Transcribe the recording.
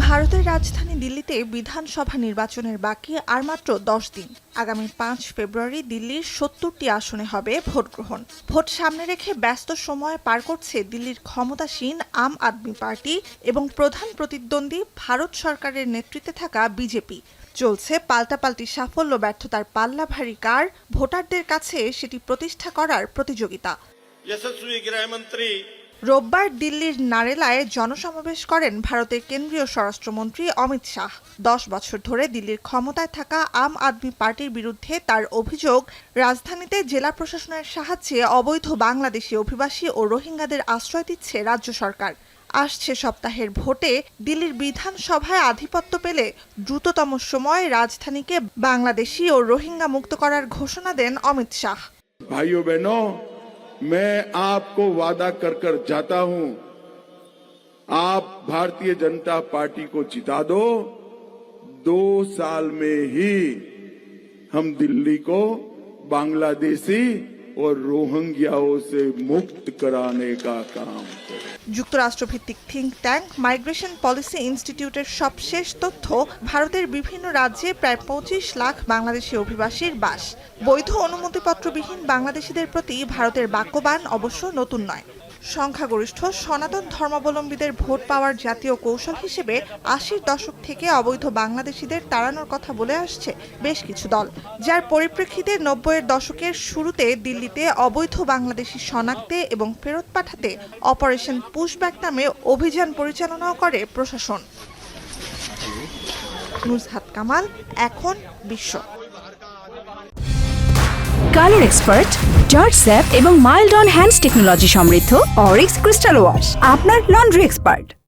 ভারতের রাজধানী দিল্লিতে বিধানসভা নির্বাচনের বাকি আর মাত্র 10 দিন। আগামী 5 ফেব্রুয়ারি দিল্লির 70টি আসনে হবে ভোট গ্রহণ। ভোট সামনে রেখে ব্যস্ত সময় পার করছে দিল্লির ক্ষমতাসীন আম আদমি পার্টি এবং প্রধান প্রতিদ্বন্দ্বী ভারত সরকারের নেতৃত্বে থাকা বিজেপি। চলছে পাল্টাপাল্টি সাফল্য ব্যর্থতার পাল্লা ভারী কার, ভোটারদের কাছে সেটি প্রতিষ্ঠা করার প্রতিযোগিতা। यशस्वी गृहमंत्री রোববার দিল্লির নারেলায় জনসমাবেশ করেন ভারতের কেন্দ্রীয় স্বরাষ্ট্রমন্ত্রী অমিত শাহ। 10 বছর ধরে দিল্লির ক্ষমতায় থাকা আম আদমি পার্টির বিরুদ্ধে তার অভিযোগ, রাজধানীতে জেলা প্রশাসনের সাহায্যে অবৈধ বাংলাদেশি অভিবাসী ও রোহিঙ্গাদের আশ্রয় দিচ্ছে রাজ্য সরকার। আসছে সপ্তাহের ভোটে দিল্লির বিধানসভায় আধিপত্য পেলে দ্রুততম সময়ে রাজধানীকে বাংলাদেশি ও রোহিঙ্গা মুক্ত করার ঘোষণা দেন অমিত শাহ। भाइयों बहनों, मैं आपको वादा कर कर जाता हूं, आप भारतीय जनता पार्टी को जिता दो, 2 साल में ही हम दिल्ली को बांग्लादेशी और रोहिंग्याओं से मुक्त कराने का काम करें। যুক্তরাষ্ট্রভিত্তিক থিঙ্ক ট্যাঙ্ক মাইগ্রেশন পলিসি ইনস্টিটিউটের সবশেষ তথ্য, ভারতের বিভিন্ন রাজ্যে প্রায় 25 লাখ বাংলাদেশি অভিবাসীর বাস। বৈধ অনুমতিপত্রবিহীন বাংলাদেশিদের প্রতি ভারতের বাক্যবান অবশ্য নতুন নয়। সংখ্যাগরিষ্ঠ সনাতন ধর্মাবলম্বীদের ভোট পাওয়ার জাতীয় কৌশল হিসেবে 80-র দশক থেকে অবৈধ বাংলাদেশিদের তাড়ানোর কথা বলে আসছে বেশ কিছু দল, যার পরিপ্রেক্ষিতে 90-এর দশকের শুরুতে দিল্লিতে অবৈধ বাংলাদেশি শনাক্তে এবং ফেরত পাঠাতে অপারেশন পুশব্যাক নামে অভিযান পরিচালনাও করে প্রশাসন। নুজহাত কামাল, এখন বিশ্ব। কালার এক্সপার্ট, জর্জ স্যাপ এবং মাইল্ড অন হ্যান্ডস টেকনোলজি সমৃদ্ধ অরিক্স ক্রিস্টাল ওয়াশ আপনার লন্ড্রি এক্সপার্ট।